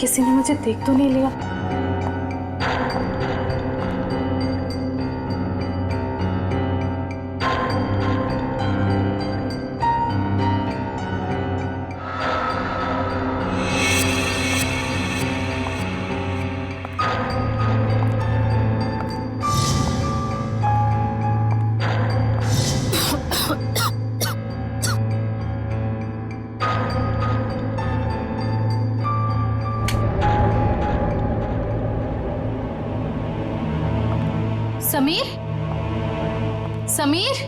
किसी ने मुझे देख तो नहीं लिया? समीर, समीर,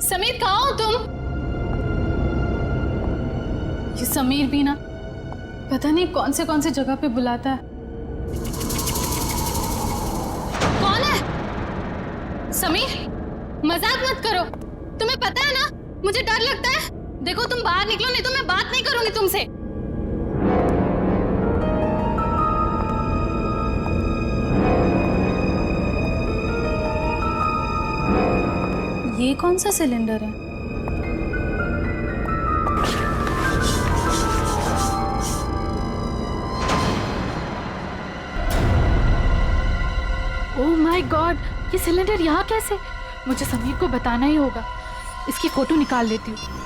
समीर कहाँ हो तुम? ये समीर भी ना पता नहीं कौन से जगह पे बुलाता है। कौन है? समीर, मजाक मत करो। तुम्हें पता है ना मुझे डर लगता है। देखो तुम बाहर निकलो नहीं तो मैं बात नहीं करूंगी तुमसे। ये कौन सा सिलेंडर है? ओह माय गॉड, ये सिलेंडर यहाँ कैसे? मुझे समीर को बताना ही होगा। इसकी फोटो निकाल लेती हूँ।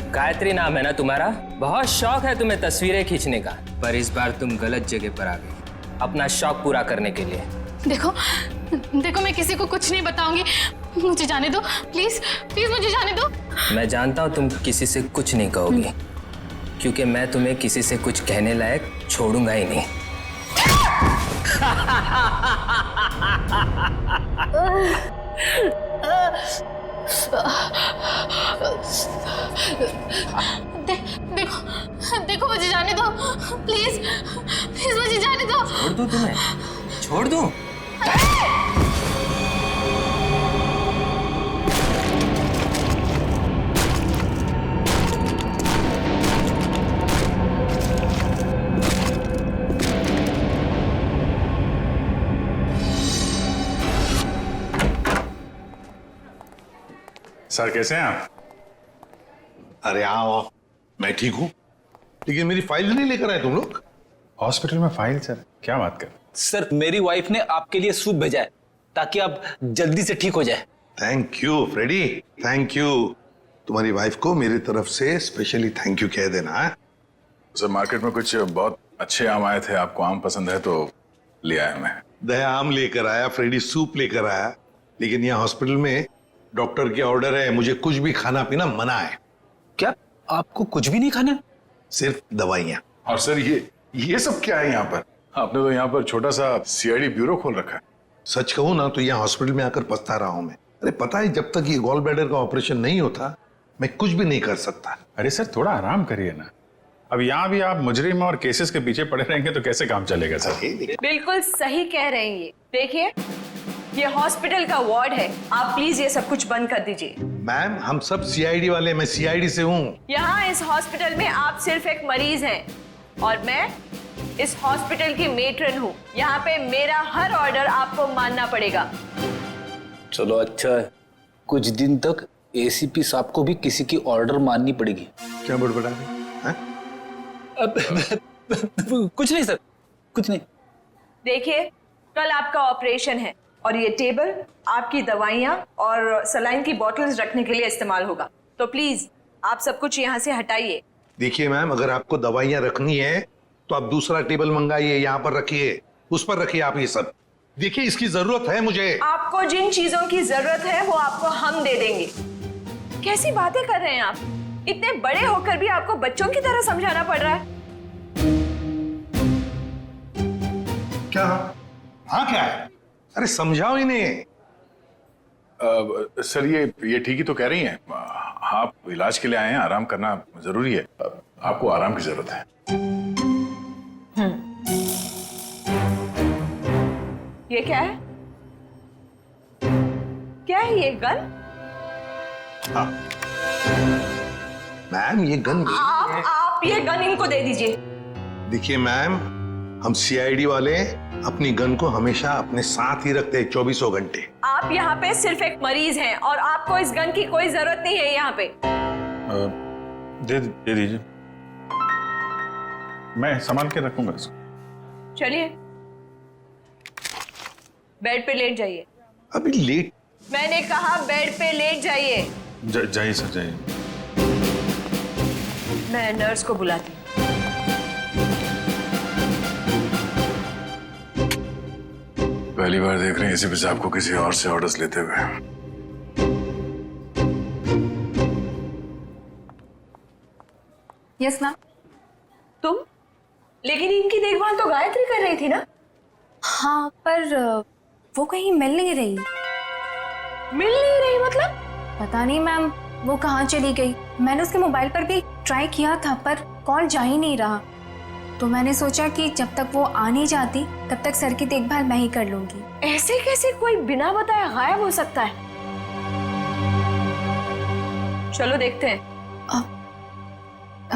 गायत्री नाम है ना तुम्हारा? बहुत शौक है तुम्हें तस्वीरें खींचने का, पर इस बार तुम गलत जगह पर आ गई अपना शौक पूरा करने के लिए। देखो देखो, मैं किसी को कुछ नहीं बताऊंगी। मुझे जाने दो प्लीज, प्लीज मुझे जाने दो। मैं जानता हूँ तुम किसी से कुछ नहीं कहोगी, क्योंकि मैं तुम्हें किसी से कुछ कहने लायक छोड़ूंगा ही नहीं। देखो देखो, मुझे जाने दो प्लीज, प्लीज मुझे जाने दो। छोड़ दूं तुम्हें? छोड़ दूं? सर कैसे हैं आप? अरे आओ, मैं ठीक हूँ, लेकिन मेरी फाइल नहीं लेकर आए तुम लोग। हॉस्पिटल में फाइल? सर क्या बात कर। सर मेरी वाइफ ने आपके लिए सूप भेजा है ताकि आप जल्दी से ठीक हो जाए। Thank you Freddy, thank you. तुम्हारी वाइफ को मेरी तरफ से स्पेशली थैंक यू कह देना है। सर मार्केट में कुछ बहुत अच्छे आम आए थे, आपको आम पसंद है तो ले आया मैं। दया आम लेकर आया, फ्रेडी सूप लेकर आया, लेकिन यहाँ हॉस्पिटल में डॉक्टर के ऑर्डर है, मुझे कुछ भी खाना पीना मना है। क्या आपको कुछ भी नहीं खाना है? सिर्फ दवाइयाँ। और सर ये सब क्या है यहाँ पर? आपने तो यहाँ पर छोटा सा सीआईडी ब्यूरो खोल रखा है। सच कहूँ ना तो यहाँ हॉस्पिटल में आकर पछता रहा हूँ मैं। अरे पता है, जब तक ये गॉल ब्लैडर का ऑपरेशन नहीं होता मैं कुछ भी नहीं कर सकता। अरे सर थोड़ा आराम करिए ना। अब यहाँ भी आप मुजरिम और केसेस के पीछे पड़े रहेंगे तो कैसे काम चलेगा सर? बिल्कुल सही कह रहे हैं। ये देखिए, ये हॉस्पिटल का वार्ड है, आप प्लीज ये सब कुछ बंद कर दीजिए। मैम हम सब सीआईडी वाले, मैं सीआईडी से हूँ। यहाँ इस हॉस्पिटल में आप सिर्फ एक मरीज हैं और मैं इस हॉस्पिटल की मेट्रन हूँ। यहाँ पे मेरा हर ऑर्डर आपको मानना पड़ेगा। चलो अच्छा है, कुछ दिन तक एसीपी साहब को भी किसी की ऑर्डर माननी पड़ेगी। क्या बड़बड़ा रहे? कुछ नहीं सर, कुछ नहीं। देखिए, कल आपका ऑपरेशन है और ये टेबल आपकी दवाइयाँ और सलाइन की बोतल्स रखने के लिए इस्तेमाल होगा, तो प्लीज आप सब कुछ यहाँ से हटाइए। देखिए मैम, अगर आपको दवाइयाँ रखनी है तो आप दूसरा टेबल मंगाइए, यहाँ पर रखिए, उस पर रखिए आप ये सब। देखिए इसकी जरूरत है मुझे। आपको जिन चीजों की जरूरत है वो आपको हम दे देंगे। कैसी बातें कर रहे हैं आप? इतने बड़े होकर भी आपको बच्चों की तरह समझाना पड़ रहा है। क्या? हाँ क्या है? अरे समझाओ इन्हें। सर ये ठीक ही तो कह रही हैं। आप इलाज के लिए आए हैं, आराम करना जरूरी है। आपको आराम की जरूरत है। ये क्या है? क्या है ये गन? मैम ये गन आप ये गन इनको दे दीजिए। देखिए मैम, हम सीआईडी वाले अपनी गन को हमेशा अपने साथ ही रखते हैं 24 घंटे। आप यहाँ पे सिर्फ एक मरीज हैं और आपको इस गन की कोई जरूरत नहीं है यहाँ पे। दे दीजिए, मैं संभाल के रखूंगा इसको। चलिए बेड पे लेट जाइए। अभी लेट? मैंने कहा बेड पे लेट जाइए। जाइए सर, जाइए। मैं नर्स को बुलाती हूँ। पहली बार देख रहे हैं एसीपी साहब को किसी और से ऑर्डर्स लेते हुए। Yes ma'am. तुम? लेकिन इनकी देखभाल तो गायत्री कर रही थी ना? हाँ, पर वो कहीं मिल नहीं रही। मिल नहीं रही मतलब? पता नहीं मैम, वो कहाँ चली गई। मैंने उसके मोबाइल पर भी ट्राई किया था पर कॉल जा ही नहीं रहा। तो मैंने सोचा कि जब तक वो आ नहीं जाती तब तक सर की देखभाल मैं ही कर लूंगी। ऐसे कैसे कोई बिना बताए गायब हो सकता है? चलो देखते हैं।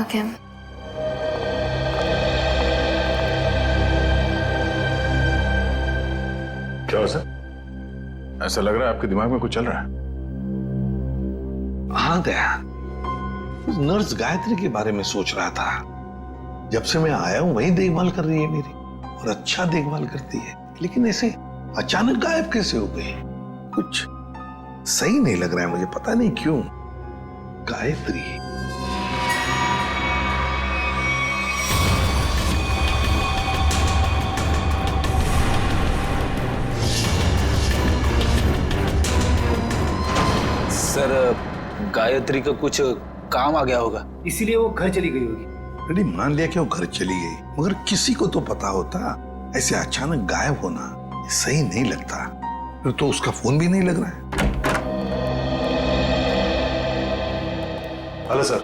ओके। क्या हो सर? ऐसा लग रहा है आपके दिमाग में कुछ चल रहा है। हाँ दया, उस नर्स गायत्री के बारे में सोच रहा था। जब से मैं आया हूं वही देखभाल कर रही है मेरी, और अच्छा देखभाल करती है, लेकिन ऐसे अचानक गायब कैसे हो गई? कुछ सही नहीं लग रहा है मुझे, पता नहीं क्यों। गायत्री सर, गायत्री का कुछ काम आ गया होगा, इसीलिए वो घर चली गई होगी। रेडी मान लिया कि वो घर चली गई, मगर किसी को तो पता होता। ऐसे अचानक गायब होना सही नहीं लगता। फिर तो उसका फोन भी नहीं लग रहा है। हेलो सर,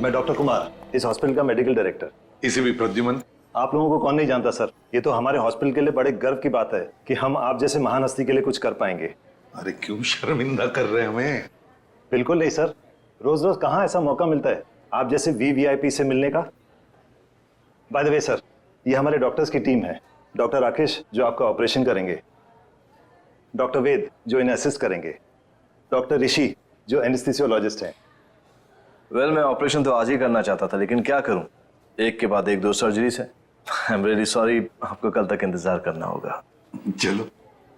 मैं डॉक्टर कुमार, इस हॉस्पिटल का मेडिकल डायरेक्टर। इसे भी प्रद्युमन। आप लोगों को कौन नहीं जानता सर, ये तो हमारे हॉस्पिटल के लिए बड़े गर्व की बात है कि हम आप जैसे महान हस्ती के लिए कुछ कर पाएंगे। अरे क्यों शर्मिंदा कर रहे हैं हमें? बिल्कुल नहीं सर, रोज रोज कहाँ ऐसा मौका मिलता है आप जैसे वीवीआईपी से मिलने का। बाय द वे सर, ये हमारे डॉक्टर्स की टीम है। डॉक्टर राकेश जो आपका ऑपरेशन करेंगे, डॉक्टर वेद जो इन्हें असिस्ट करेंगे, डॉक्टर ऋषि जो एनेस्थीसियोलॉजिस्ट हैं। वेल, मैं ऑपरेशन तो आज ही करना चाहता था, लेकिन क्या करूं, एक के बाद एक 2 सर्जरीज है। आई एम रियली सॉरी, आपको कल तक इंतजार करना होगा। चलो,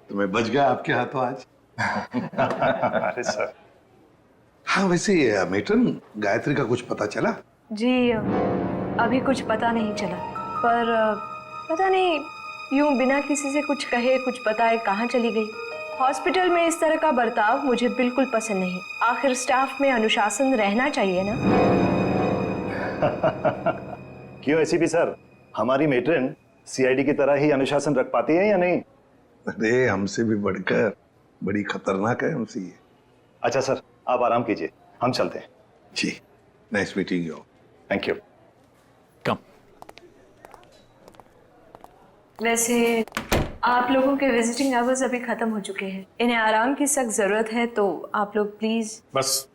तो मैं बच गया आपके हाथों आज। अरे सर। हाँ, वैसे मेट्रन, गायत्री का कुछ पता चला? जी अभी कुछ पता नहीं चला, पर पता नहीं यूं बिना किसी से कुछ कहे कुछ बताए कहाँ चली गई। हॉस्पिटल में इस तरह का बर्ताव मुझे बिल्कुल पसंद नहीं। आखिर स्टाफ में अनुशासन रहना चाहिए ना। क्यों एसीपी सर, हमारी मेट्रन सीआईडी की तरह ही अनुशासन रख पाती है या नहीं? अरे हमसे भी बढ़कर बड़ी खतरनाक है हमसे ये। अच्छा सर, आप आराम कीजिए, हम चलते हैं। जी, nice meeting you. Thank you. Come. वैसे आप लोगों के विजिटिंग आवर्स अभी खत्म हो चुके हैं, इन्हें आराम की सख्त जरूरत है, तो आप लोग प्लीज। बस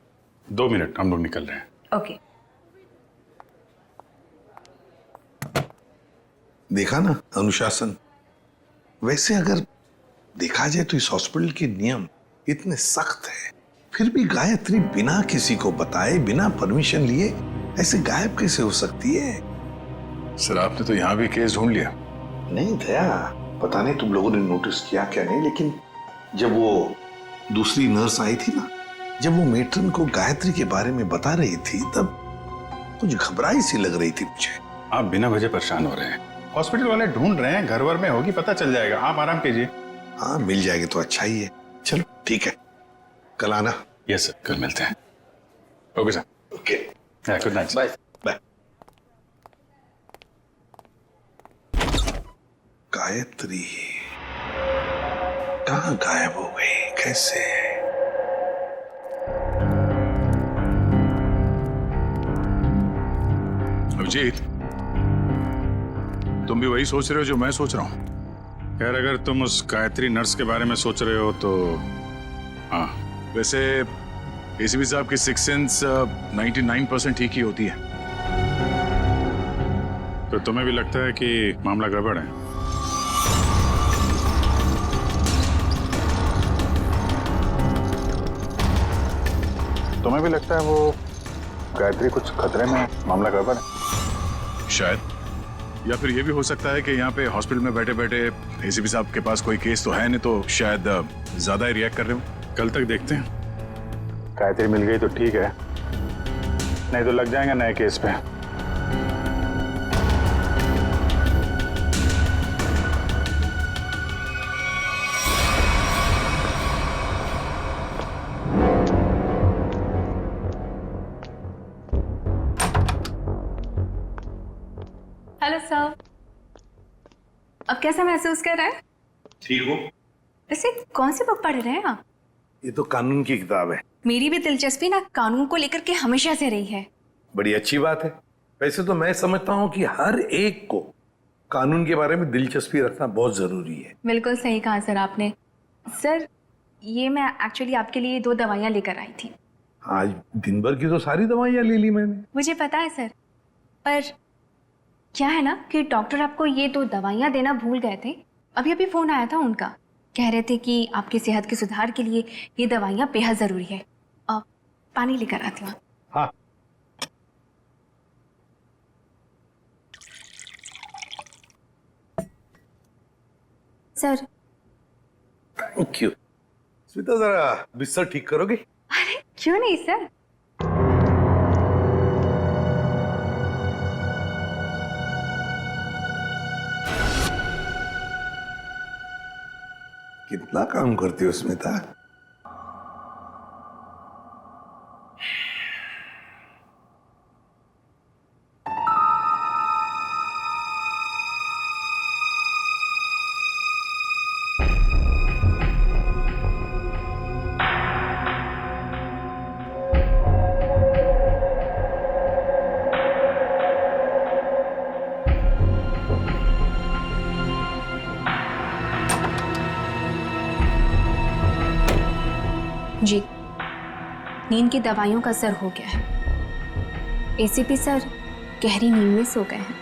2 मिनट, हम लोग निकल रहे हैं। ओके। देखा ना अनुशासन। वैसे अगर देखा जाए तो इस हॉस्पिटल के नियम इतने सख्त हैं, फिर भी गायत्री बिना किसी को बताए, बिना परमिशन लिए ऐसे गायब कैसे हो सकती है? सर, आपने तो यहाँ भी केस ढूंढ लिया। नहीं दया, पता नहीं तुम लोगों ने नोटिस किया क्या नहीं, लेकिन जब वो दूसरी नर्स आई थी ना, जब वो मेट्रन को गायत्री के बारे में बता रही थी, तब कुछ घबराई सी लग रही थी मुझे। आप बिना वजह परेशान हो रहे हैं। हॉस्पिटल वाले ढूंढ रहे हैं, घर वर में होगी, पता चल जाएगा। आप आराम कीजिए। हाँ, मिल जाएगी तो अच्छा ही है। चलो ठीक है, कल आना। यस सर, कल मिलते हैं। Okay sir. Okay, good night. Bye. Bye. Gayatri कहाँ गायब हो गई, कैसे? अभिजीत, तुम भी वही सोच रहे हो जो मैं सोच रहा हूँ? खैर, अगर तुम उस गायत्री नर्स के बारे में सोच रहे हो तो हाँ, वैसे एसीपी साहब की सिक्स सेंस 99% ठीक ही होती है। तो तुम्हें भी लगता है कि मामला गड़बड़ है? तुम्हें भी लगता है वो गायत्री कुछ खतरे में है, मामला गड़बड़ है? शायद। या फिर ये भी हो सकता है कि यहाँ पे हॉस्पिटल में बैठे बैठे एसीपी साहब के पास कोई केस तो है नहीं, तो शायद ज्यादा ही रिएक्ट कर रहे हो। कल तक देखते हैं। गायत्री मिल गई तो ठीक है, नहीं तो लग जाएंगे नए केस पे। हेलो सर, अब कैसा महसूस कर रहे हैं? ठीक हो? वैसे कौन सी बुक पढ़ रहे हैं आप? ये तो कानून की किताब है। मेरी भी दिलचस्पी ना कानून को लेकर के हमेशा से रही है। बड़ी अच्छी बात है। वैसे तो मैं समझता हूँ कि हर एक को कानून के बारे में दिलचस्पी रखना बहुत जरूरी है। बिल्कुल सही कहा सर आपने। सर, ये मैं एक्चुअली आपके लिए 2 दवाइयाँ लेकर आई थी। आज दिन भर की तो सारी दवाइयाँ ले ली मैंने। मुझे पता है सर, पर क्या है ना कि डॉक्टर आपको ये 2 दवाइयाँ देना भूल गए थे। अभी अभी फोन आया था उनका, कह रहे थे कि आपकी सेहत के सुधार के लिए ये दवाइयाँ बेहद जरूरी है। अब पानी लेकर आती हूँ। हाँ। सर। Thank you. स्मिता, जरा बिस्तर ठीक करोगे? अरे क्यों नहीं सर। कितना काम करती हो स्मिता? जी, नींद की दवाइयों का असर हो गया है। एसीपी सर गहरी नींद में सो गए हैं।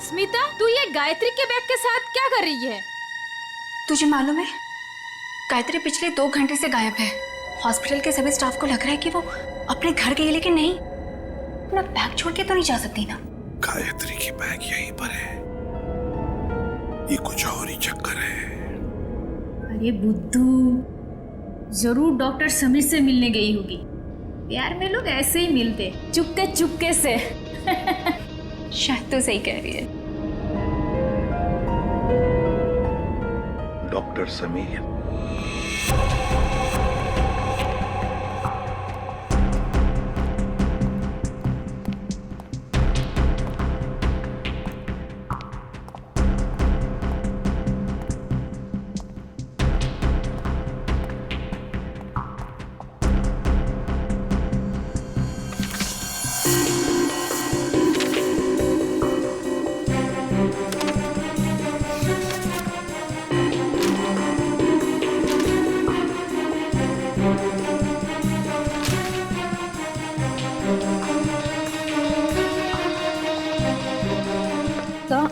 स्मिता, तू ये गायत्री के बैग के साथ क्या कर रही है? तुझे मालूम है, गायत्री पिछले 2 घंटे से गायब है। हॉस्पिटल के सभी स्टाफ को लग रहा है कि वो अपने घर गई, लेकिन नहीं, अपना बैग छोड़ के तो नहीं जा सकती ना। गायत्री की बैग यहीं पर है, ये कुछ और ही चक्कर है। अरे बुद्धू, जरूर डॉक्टर समीर से मिलने गई होगी। प्यार में लोग ऐसे ही मिलते, चुपके चुपके से। शायद तो सही कह रही है। डॉक्टर समीर,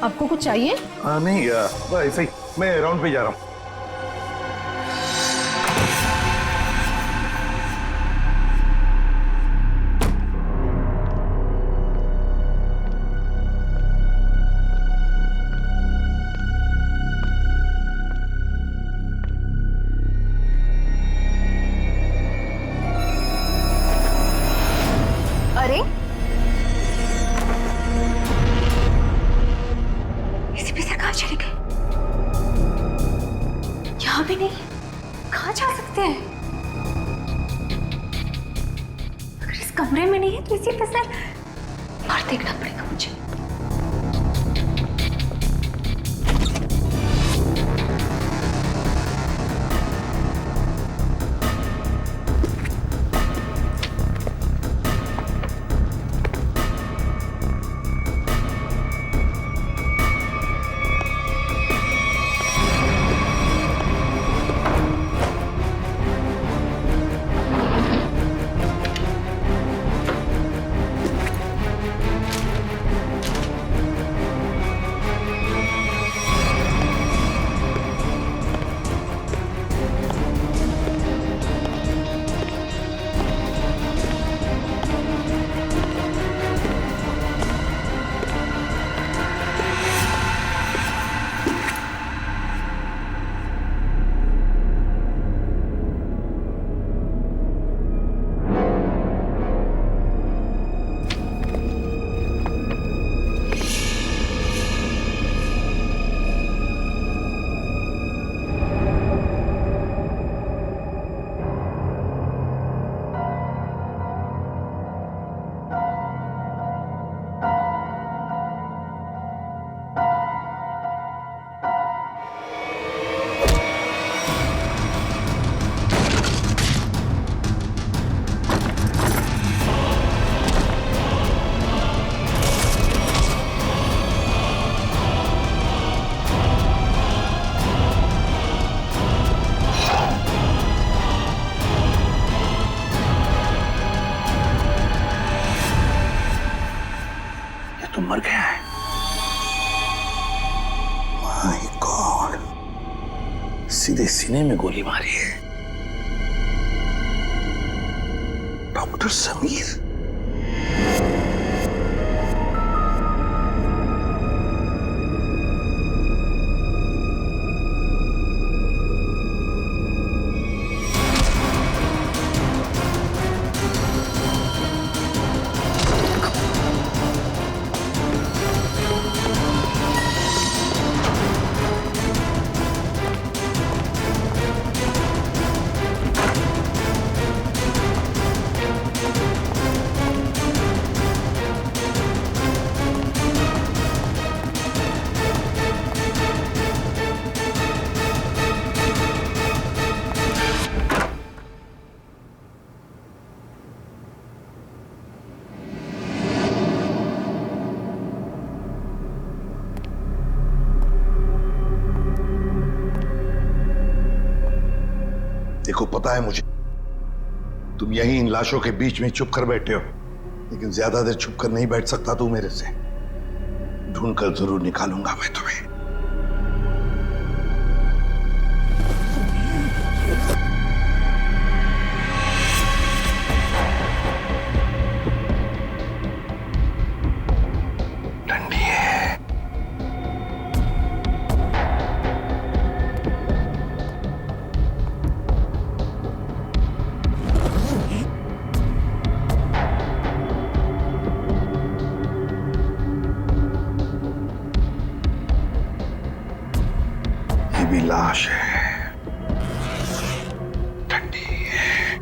आपको कुछ चाहिए? नहीं, ऐसे ही मैं राउंड पे जा रहा हूँ। अरे एसीपी सर कहाँ चले गए? यहाँ भी नहीं, कहाँ जा सकते हैं? अगर इस कमरे में नहीं है तो एसीपी सर बाहर देखना पड़ेगा मुझे। तो मर गया है। माय गॉड, सीधे सीने में गोली मारी है। डॉक्टर समीर, देखो पता है मुझे, तुम यहीं इन लाशों के बीच में चुप कर बैठे हो, लेकिन ज्यादा देर चुप कर नहीं बैठ सकता तू मेरे से। ढूंढकर जरूर निकालूंगा मैं तुम्हें। ठंडी है। ये भी लाश है, ठंडी है।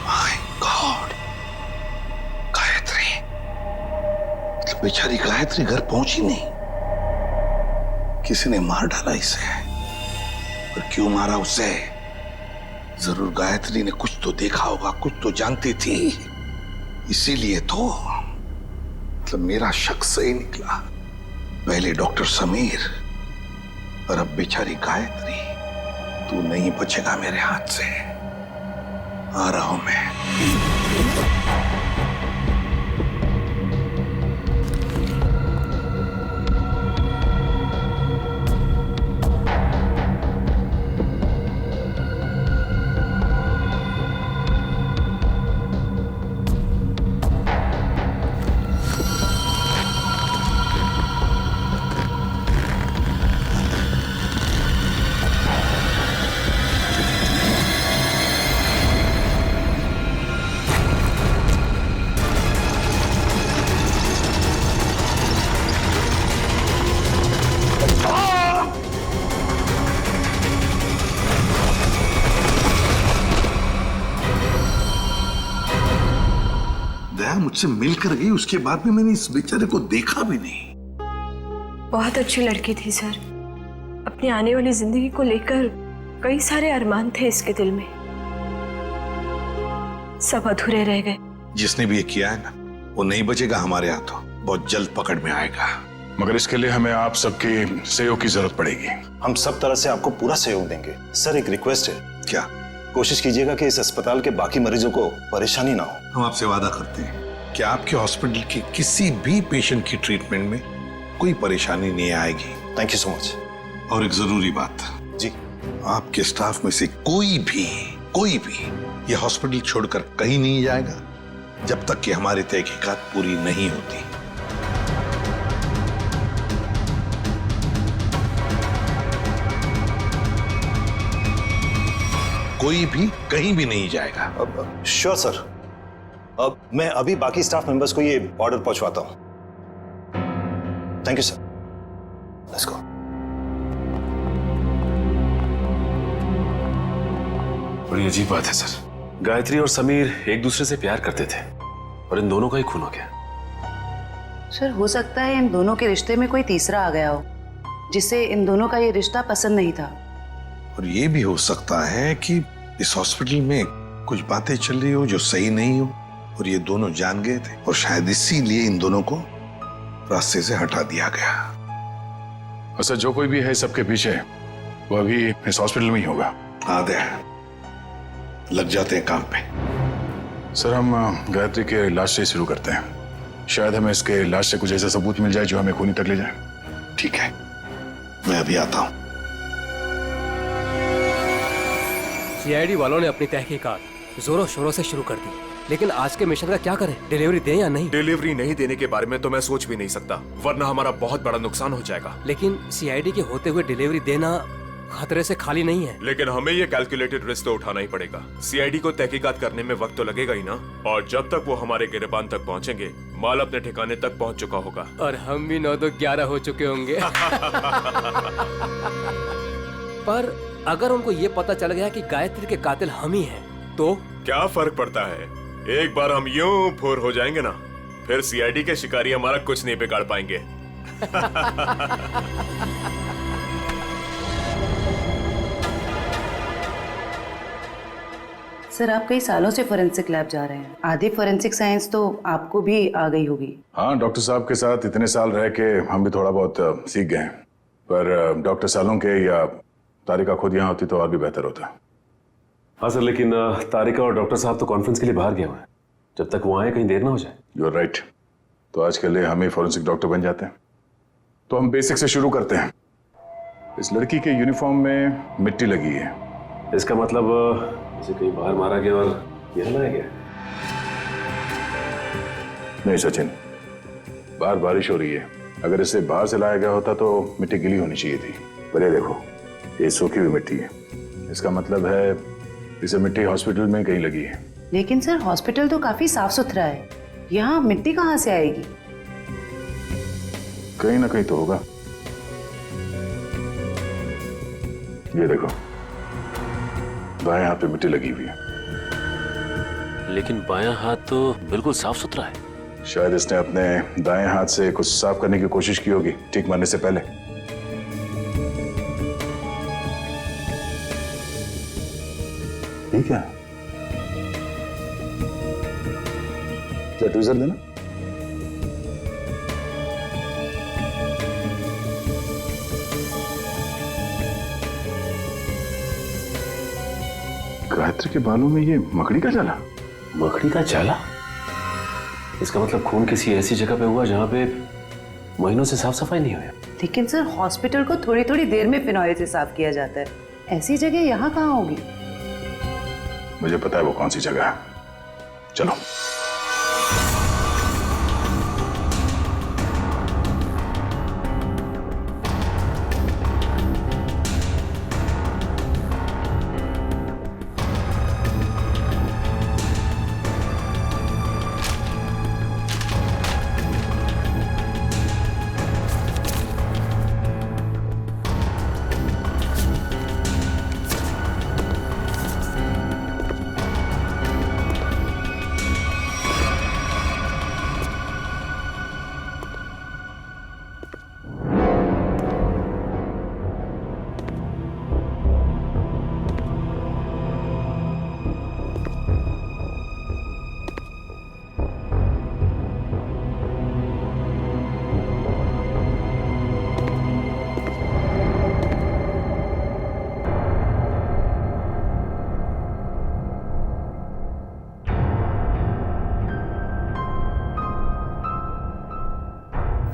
माय गॉड, गायत्री, मतलब बेचारी गायत्री घर पहुंची नहीं। किसी ने मार डाला इसे। पर क्यों मारा उसे? जरूर गायत्री ने कुछ तो देखा होगा, कुछ तो जानती थी, इसीलिए तो। मतलब मेरा शक सही निकला। पहले डॉक्टर समीर और अब बेचारी गायत्री। तू नहीं बचेगा मेरे हाथ से। आ रहा हूं मैं। दया मुझसे मिलकर गई, उसके बाद में मैंने इस बेचारे को देखा भी नहीं। बहुत अच्छी लड़की थी सर। अपनी आने वाली जिंदगी को लेकर कई सारे अरमान थे इसके दिल में, सब अधूरे रह गए। जिसने भी ये किया है ना, वो नहीं बचेगा हमारे हाथों। बहुत जल्द पकड़ में आएगा। मगर इसके लिए हमें आप सबके सहयोग की जरूरत पड़ेगी। हम सब तरह से आपको पूरा सहयोग देंगे। सर एक रिक्वेस्ट है, क्या? कोशिश कीजिएगा कि इस अस्पताल के बाकी मरीजों को परेशानी ना हो। हम आपसे वादा करते हैं कि आपके हॉस्पिटल के किसी भी पेशेंट की ट्रीटमेंट में कोई परेशानी नहीं आएगी। Thank you so much. और एक जरूरी बात जी, आपके स्टाफ में से कोई भी ये हॉस्पिटल छोड़कर कहीं नहीं जाएगा जब तक कि हमारी तहकीकात पूरी नहीं होती। कोई भी कहीं भी नहीं जाएगा। Sure sir. अब मैं अभी बाकी स्टाफ मेंबर्स को ये ऑर्डर पहुंचवाता हूं। Thank you sir. Let's go. बड़ी अजीब बात है सर। गायत्री और समीर एक दूसरे से प्यार करते थे और इन दोनों का ही खून हो गया। सर हो सकता है इन दोनों के रिश्ते में कोई तीसरा आ गया हो, जिससे इन दोनों का ये रिश्ता पसंद नहीं था। और ये भी हो सकता है कि इस हॉस्पिटल में कुछ बातें चल रही हो जो सही नहीं हो और ये दोनों जान गए थे और शायद इसीलिए इन दोनों को रास्ते से हटा दिया गया। अच्छा, जो कोई भी है सबके पीछे, वो अभी इस हॉस्पिटल में ही होगा। आदे लग जाते हैं काम पे। सर, हम गायत्री के लाश से शुरू करते हैं। शायद हमें इसके लाश से कुछ ऐसा सबूत मिल जाए जो हमें खूनी तक ले जाए। ठीक है, मैं अभी आता हूं। सीआईडी वालों ने अपनी तहकीकात जोरों शोरों से शुरू कर दी, लेकिन आज के मिशन का क्या करें? डिलीवरी दें या नहीं? डिलीवरी नहीं देने के बारे में तो मैं सोच भी नहीं सकता, वरना हमारा बहुत बड़ा नुकसान हो जाएगा। लेकिन सीआईडी के होते हुए डिलीवरी देना खतरे से खाली नहीं है। लेकिन हमें ये कैलकुलेटेड रिस्क तो उठाना ही पड़ेगा। सीआईडी को तहकीकात करने में वक्त तो लगेगा ही ना, और जब तक वो हमारे गिरबान तक पहुंचेंगे, माल अपने ठिकाने तक पहुंच चुका होगा और हम भी 9 तो 11 हो चुके होंगे। पर अगर उनको ये पता चल गया कि गायत्री के कातिल हम ही हैं, तो क्या फर्क पड़ता है? एक बार हम यूं फुर हो जाएंगे ना, फिर सीआईडी के शिकारी हमारा कुछ नहीं बिगाड़ पाएंगे। सर आप कई सालों से फोरेंसिक लैब जा रहे हैं, आधी फोरेंसिक साइंस तो आपको भी आ गई होगी। हाँ, डॉक्टर साहब के साथ इतने साल रह के हम भी थोड़ा बहुत सीख गए हैं। पर डॉक्टर सालों के या तारिका खुद यहाँ होती तो और भी बेहतर होता। हाँ सर, लेकिन तारिका और डॉक्टर साहब तो कॉन्फ्रेंस के लिए बाहर गए हुए हैं। जब तक वो आए कहीं देर ना हो जाए। You are right. तो आज के लिए हम ही फोरेंसिक डॉक्टर बन जाते हैं। तो हम बेसिक से शुरू करते हैं। इस लड़की के यूनिफॉर्म में मिट्टी लगी है। इसका मतलब इसे कहीं बाहर मारा गया और यहाँ लाया गया। नहीं सचिन, बाहर बारिश हो रही है। अगर इसे बाहर से लाया गया होता तो मिट्टी गीली होनी चाहिए थी। पर ये देखो, ये सूखी हुई मिट्टी है। इसका मतलब है इसे मिट्टी हॉस्पिटल में कहीं लगी है। लेकिन सर हॉस्पिटल तो काफी साफ सुथरा है, यहाँ मिट्टी कहाँ से आएगी? कहीं ना कहीं तो होगा। ये देखो, बाएं हाथ पे मिट्टी लगी हुई है। लेकिन बायां हाथ तो बिल्कुल साफ सुथरा है। शायद इसने अपने दाएं हाथ से कुछ साफ करने की कोशिश की होगी ठीक मारने से पहले। ठीक है, ट्वीजर देना। गायत्री के बालों में ये मकड़ी का जाला। मकड़ी का जाला? इसका मतलब खून किसी ऐसी जगह पे हुआ जहां पे महीनों से साफ सफाई नहीं हुई। लेकिन सर हॉस्पिटल को थोड़ी थोड़ी देर में फिनॉइल से साफ किया जाता है, ऐसी जगह यहाँ कहाँ होगी? मुझे पता है वो कौन सी जगह है। चलो।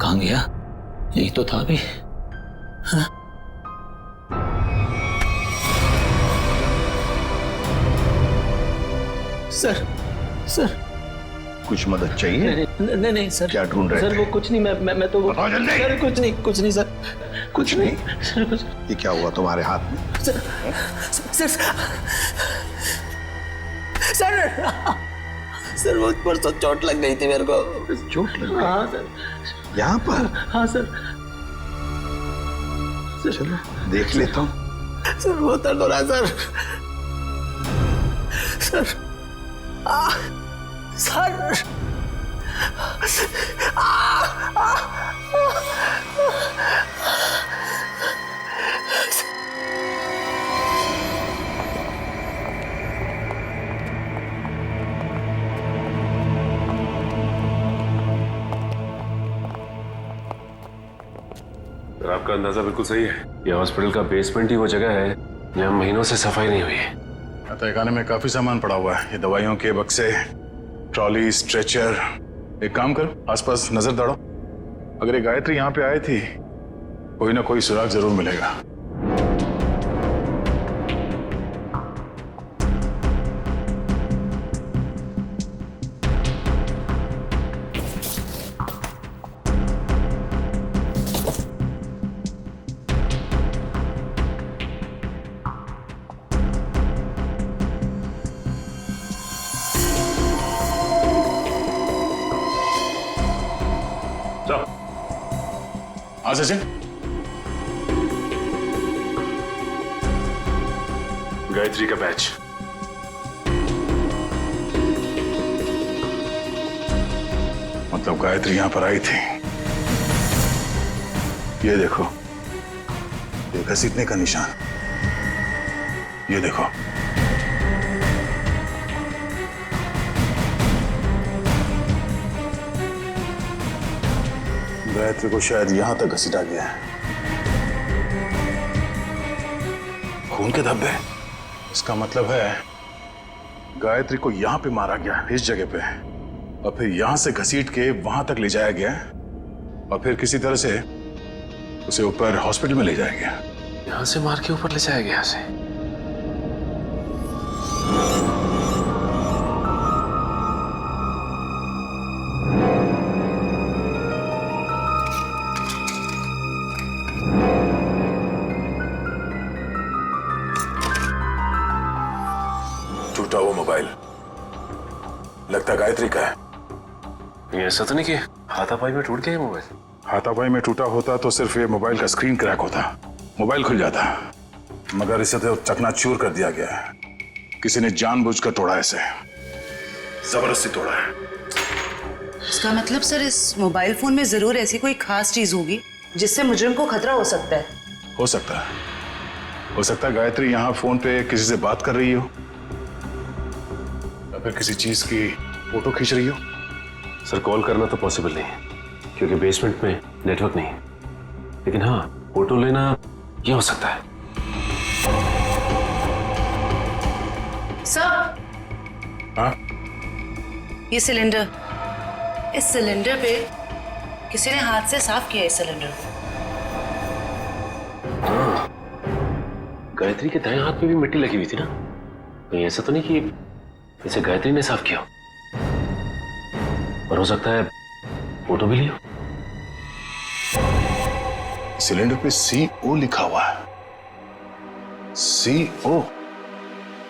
कहाँ गया? यही तो था अभी। हाँ? सर, सर कुछ मदद चाहिए? नहीं नहीं सर। क्या ढूंढ रहे सर थे? वो कुछ नहीं, मैं तो वो सर कुछ नहीं सर, कुछ नहीं। सर कुछ। ये क्या हुआ तुम्हारे हाथ में? सर सर सर वो परसों चोट लग गई थी मेरे को। चोट लग गई? हाँ सर। यहाँ पर? हाँ सर। चलो देख लेता हूँ। सर बहुत दर्द हो रहा है सर। सर सर आपका अंदाजा बिल्कुल सही है। यह हॉस्पिटल का बेसमेंट ही वो जगह है जहाँ महीनों से सफाई नहीं हुई है। तहखाने में काफी सामान पड़ा हुआ है। ये दवाइयों के बक्से, ट्रॉली, स्ट्रेचर। एक काम करो, आसपास नजर दौड़ो। अगर ये गायत्री यहाँ पे आई थी, कोई ना कोई सुराग जरूर मिलेगा। हाँ सचिन, गायत्री का बैच। मतलब गायत्री यहां पर आई थी। ये देखो, ये घसीटने का निशान। ये देखो, गायत्री को शायद यहां तक घसीटा गया है। खून के धब्बे, इसका मतलब है गायत्री को यहां पे मारा गया, इस जगह पे, और फिर यहां से घसीट के वहां तक ले जाया गया, और फिर किसी तरह से उसे ऊपर हॉस्पिटल में ले जाया गया। यहां से मार के ऊपर ले जाया गया से। टूटा वो मोबाइल लगता गायत्री का है। ये ऐसा तो नहीं कि हाथापाई में टूट गया ये मोबाइल? हाथापाई में टूटा होता तो सिर्फ ये मोबाइल का स्क्रीन क्रैक होता, मोबाइल खुल जाता, मगर इसे तो चकनाचूर कर दिया गया है। किसी ने जानबूझकर तोड़ा है, इसे जबरदस्ती तोड़ा है। इसका मतलब सर इस मोबाइल फोन में जरूर ऐसी कोई खास चीज होगी जिससे मुजरिम को खतरा हो सकता है। हो सकता है गायत्री यहाँ फोन पे किसी से बात कर रही हो, या फिर किसी चीज की फोटो खींच रही हो। सर कॉल करना तो पॉसिबल नहीं है क्योंकि बेसमेंट में नेटवर्क नहीं है, लेकिन हाँ फोटो लेना ये हो सकता है। सर, हाँ? ये सिलेंडर, इस सिलेंडर पे किसी ने हाथ से साफ किया है। इस सिलेंडर हाँ, गायत्री के दाएं हाथ में भी मिट्टी लगी हुई थी ना, कहीं ऐसा तो नहीं कि इसे गायत्री ने साफ किया, और हो सकता है फोटो भी लिया। सिलेंडर पे CO लिखा हुआ है।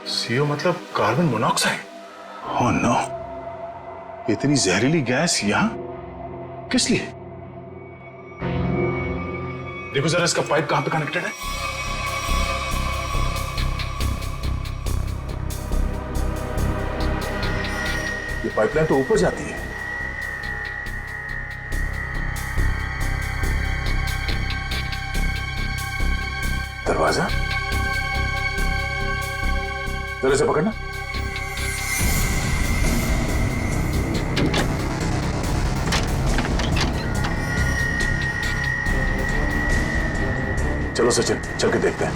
CO मतलब कार्बन मोनोऑक्साइड। ओह नो, इतनी जहरीली गैस यहां किस लिए? देखो जरा इसका पाइप कहां पे कनेक्टेड है। ये पाइपलाइन तो ऊपर जाती है। दरवाजा जरा से पकड़ना। चलो सचिन, चल के देखते हैं।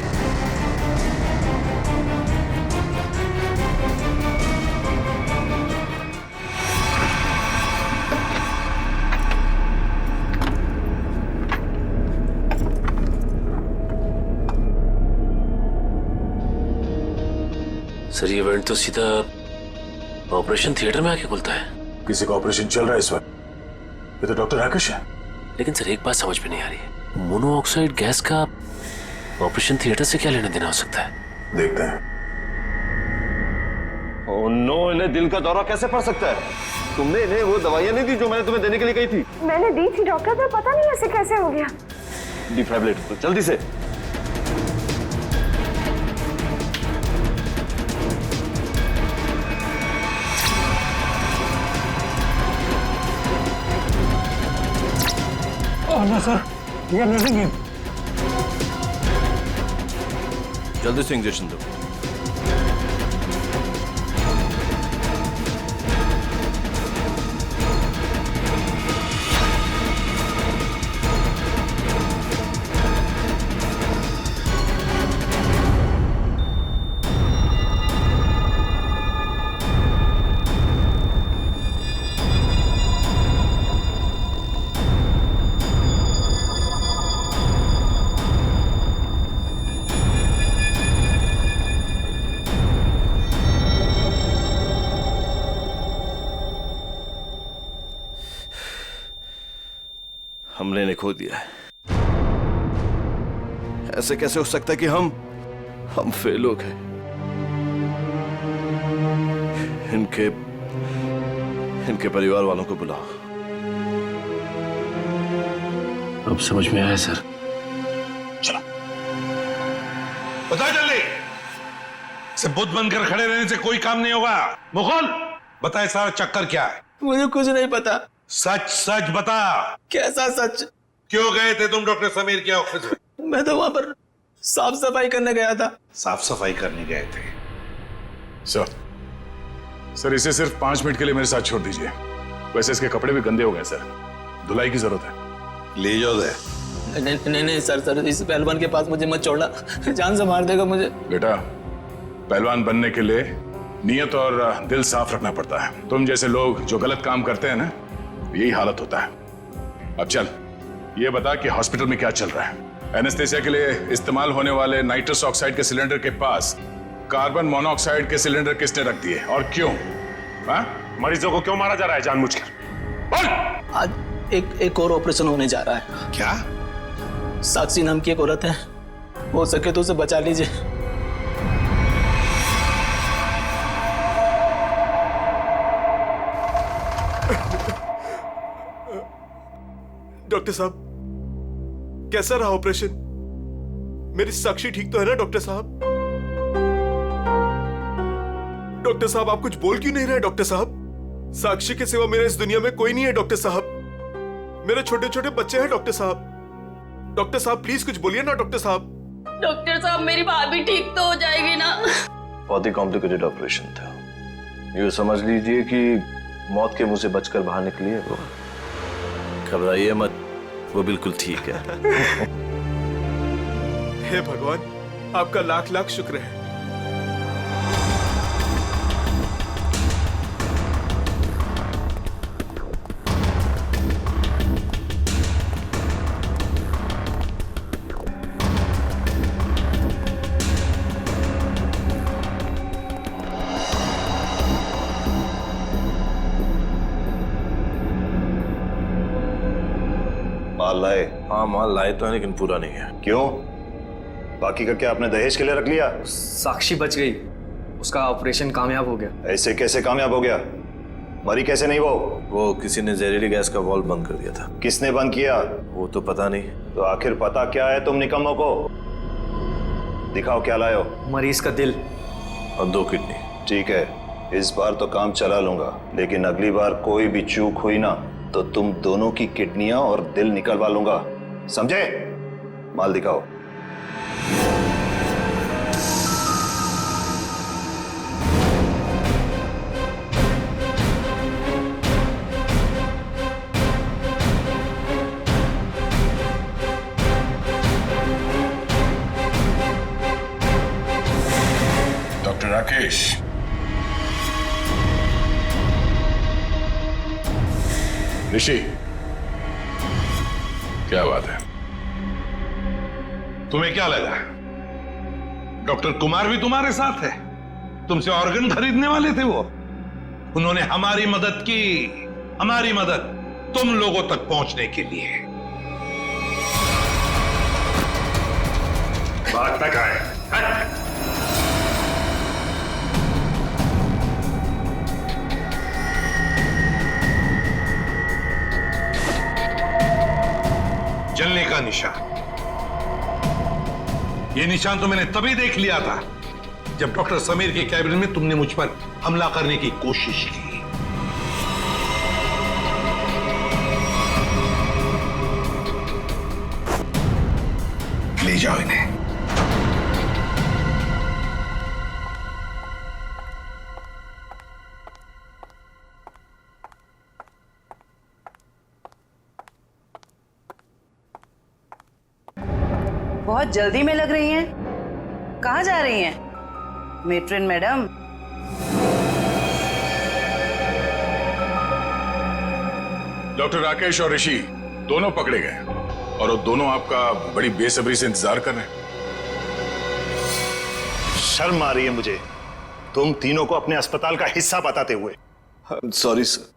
सर ये इवेंट तो सीधा ऑपरेशन थिएटर में आके खुलता है। किसी का ऑपरेशन चल रहा है इस वक्त। ये तो डॉक्टर राकेश है। लेकिन सर एक बात समझ में नहीं आ रही है, मोनोऑक्साइड गैस का ऑपरेशन थिएटर से क्या लेना देना हो सकता है? देखते हैं। ओह नो, इन्हें दिल का दौरा कैसे पड़ सकता है? तुमने इन्हें वो दवाइयां नहीं दी जो मैंने तुम्हें देने के लिए कही थी? मैंने दी थी डॉक्टर, पर पता नहीं ऐसे कैसे हो गया। डिफाइब्रिलेटर जल्दी से। सर ये नर्सिंग है। जल्दी से इंजेक्शन दो। हमने इन्हें खो दिया है। ऐसे कैसे हो सकता है कि हम फेल हो गए? इनके परिवार वालों को बुलाओ। अब समझ में आया सर। चलो बता जल्दी, से बुद्ध बनकर खड़े रहने से कोई काम नहीं होगा। मुकुल बताए सारा चक्कर क्या है? मुझे कुछ नहीं पता। सच सच बता। कैसा सच? क्यों गए थे तुम डॉक्टर समीर के ऑफिस में? मैं तो वहां पर साफ सफाई करने गया था। साफ सफाई करने गए थे? सर इसे सिर्फ 5 मिनट के लिए मेरे साथ छोड़ दीजिए। वैसे इसके कपड़े भी गंदे हो गए सर, धुलाई की जरूरत है। ले जाओ दे। नहीं नहीं सर, इस पहलवान के पास मुझे मत छोड़ना, जान से मार देगा मुझे। बेटा, पहलवान बनने के लिए नियत और दिल साफ रखना पड़ता है। तुम जैसे लोग जो गलत काम करते हैं ना, यही हालत होता है। अब चल, ये बता कि हॉस्पिटल में क्या चल रहा है? एनेस्थेसिया के लिए इस्तेमाल होने वाले नाइट्रस ऑक्साइड के सिलेंडर के पास कार्बन मोनोऑक्साइड के सिलेंडर किसने रख दिए और क्यों? मरीजों को क्यों मारा जा रहा है जानबूझकर? बोल! आज एक और ऑपरेशन होने जा रहा है। क्या? साक्षी नाम की एक औरत है, हो सके तो उसे बचा लीजिए। डॉक्टर साहब, कैसा रहा ऑपरेशन? मेरी साक्षी ठीक तो है ना डॉक्टर साहब? डॉक्टर साहब, आप कुछ बोल क्यों नहीं रहे डॉक्टर साहब? साक्षी के सिवा मेरे इस दुनिया में कोई नहीं है डॉक्टर साहब। मेरे छोटे छोटे बच्चे हैं डॉक्टर साहब। डॉक्टर साहब प्लीज कुछ बोलिए ना डॉक्टर साहब। डॉक्टर साहब, मेरी भाभी ठीक तो हो जाएगी ना? बहुत ही कॉम्प्लिकेटेड ऑपरेशन था। यूँ समझ लीजिए कि मौत के मुंह से बचकर बाहर निकली है वो। घबराइए मत, वो बिल्कुल ठीक है। हे भगवान, आपका लाख लाख शुक्र है। माल लाए? हाँ, माल लाए तो है लेकिन पूरा नहीं है। क्यों? बाकी का क्या आपने दहेज के लिए रख लिया? साक्षी बच गई, उसका ऑपरेशन कामयाब हो गया। ऐसे कैसे कामयाब हो गया? मरी कैसे नहीं वो किसी ने जहरीली गैस का वाल्व बंद कर दिया था। किसने बंद किया? वो तो पता नहीं। तो आखिर पता क्या है तुम निकम्मों को? दिखाओ क्या लाए हो। मरीज का दिल और 2 किडनी। ठीक है, इस बार तो काम चला लूंगा, लेकिन अगली बार कोई भी चूक हुई ना तो तुम दोनों की किडनियां और दिल निकलवा लूंगा, समझे? माल दिखाओ। डॉक्टर राकेश, ऋषि, क्या बात है? तुम्हें क्या लगा डॉक्टर कुमार भी तुम्हारे साथ है? तुमसे ऑर्गन खरीदने वाले थे वो। उन्होंने हमारी मदद की, हमारी मदद तुम लोगों तक पहुंचने के लिए। बात तक आए। जलने का निशान, ये निशान तो मैंने तभी देख लिया था जब डॉक्टर समीर के कैबिन में तुमने मुझ पर हमला करने की कोशिश की। ले जाओ इन्हें। बहुत जल्दी में लग रही हैं। कहाँ जा रही हैं मेट्रन मैडम? डॉक्टर राकेश और ऋषि दोनों पकड़े गए और वो दोनों आपका बड़ी बेसब्री से इंतजार कर रहे हैं। शर्म आ रही है मुझे तुम तीनों को अपने अस्पताल का हिस्सा बताते हुए। सॉरी सर,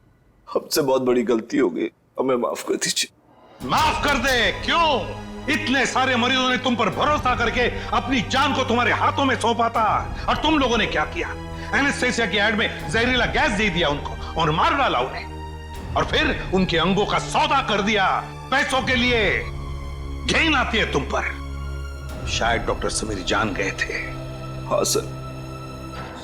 हमसे बहुत बड़ी गलती हो गई, हमें माफ कर दीजिए। माफ कर दे? क्यों? इतने सारे मरीजों ने तुम पर भरोसा करके अपनी जान को तुम्हारे हाथों में सौंपा था, और तुम लोगों ने क्या किया? एनेस्थेसिया की एड में जहरीला गैस दे दिया उनको और मार डाला उन्हें, और फिर उनके अंगों का सौदा कर दिया पैसों के लिए। घिन आती है तुम पर। शायद डॉक्टर समीर जान गए थे। हाँ सर,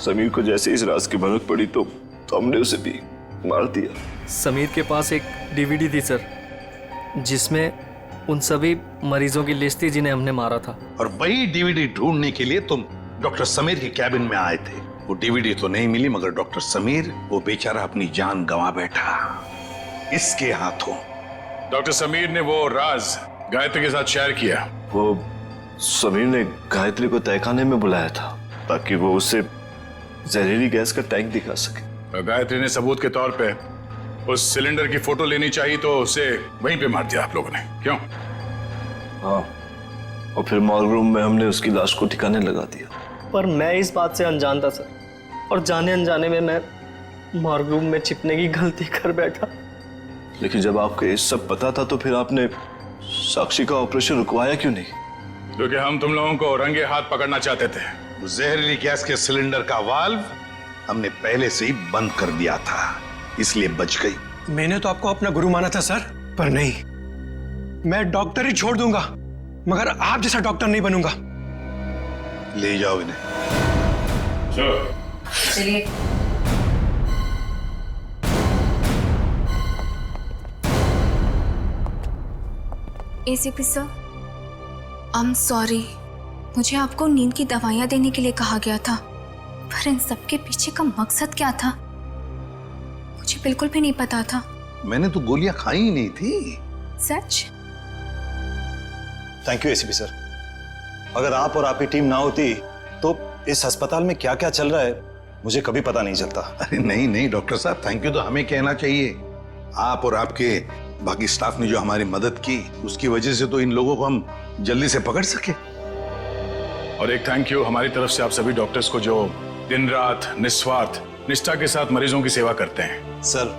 समीर को जैसे इस राज की भनक पड़ी तो हमने उसे भी मार दिया। समीर के पास एक डीवीडी थी सर, जिसमें उन सभी मरीजों की लिस्ट थी जिन्हें हमने मारा था। और वही डीवीडी ढूंढने के लिए तुम डॉक्टर समीर के कैबिन में आए थे। वो डीवीडी तो नहीं मिली, मगर डॉक्टर समीर वो बेचारा अपनी जान गंवा बैठा। इसके हाथों डॉक्टर समीर ने वो राज गायत्री के साथ शेयर किया। वो समीर ने गायत्री को तहखाने में बुलाया था ताकि वो उसे जहरीली गैस का टैंक दिखा सके। गायत्री ने सबूत के तौर पे उस सिलेंडर की फोटो लेनी चाहिए तो उसे वहीं पे मार दिया आप लोगों ने, क्यों? हाँ, और फिर मॉर्ग रूम में हमने उसकी लाश को ठिकाने लगा दिया। पर मैं इस बात से अनजान था सर, और जाने अनजाने में मैं मॉर्ग रूम में छिपने की गलती कर बैठा। लेकिन जब आपको ये सब पता था तो फिर आपने साक्षी का ऑपरेशन रुकवाया क्यों नहीं? क्योंकि हम तुम लोगों को रंगे हाथ पकड़ना चाहते थे। जहरीली गैस के सिलेंडर का वाल्व हमने पहले से ही बंद कर दिया था, इसलिए बच गई। मैंने तो आपको अपना गुरु माना था सर, पर नहीं, मैं डॉक्टर ही छोड़ दूंगा मगर आप जैसा डॉक्टर नहीं बनूंगा। ले जाओ इन्हें। चलिए। ACP sir, I am sorry, मुझे आपको नींद की दवाइयां देने के लिए कहा गया था, पर इन सब के पीछे का मकसद क्या था मुझे बिल्कुल भी नहीं पता था। मैंने तो गोलियां खाई ही नहीं थी। सच? Thank you ACP sir. अगर आप और आपकी टीम ना होती तो इस अस्पताल में क्या क्या चल रहा है मुझे कभी पता नहीं चलता। अरे नहीं नहीं डॉक्टर साहब, थैंक यू तो हमें कहना चाहिए। आप और आपके बाकी स्टाफ ने जो हमारी मदद की उसकी वजह से तो इन लोगों को हम जल्दी से पकड़ सके। और एक थैंक यू हमारी तरफ से आप सभी डॉक्टर्स को जो दिन रात निस्वार्थ निष्ठा के साथ मरीजों की सेवा करते हैं। सर,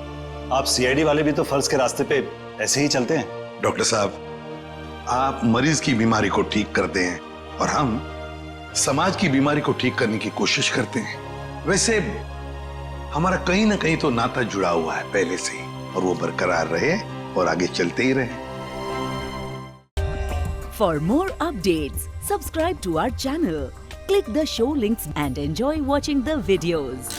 आप सीआईडी वाले भी तो फर्ज के रास्ते पे ऐसे ही चलते हैं। डॉक्टर साहब, आप मरीज की बीमारी को ठीक करते हैं और हम समाज की बीमारी को ठीक करने की कोशिश करते हैं। वैसे हमारा कहीं ना कहीं तो नाता जुड़ा हुआ है पहले से ही, और वो बरकरार रहे और आगे चलते ही रहे। For more updates, subscribe to our channel, click the show links and enjoy watching the videos.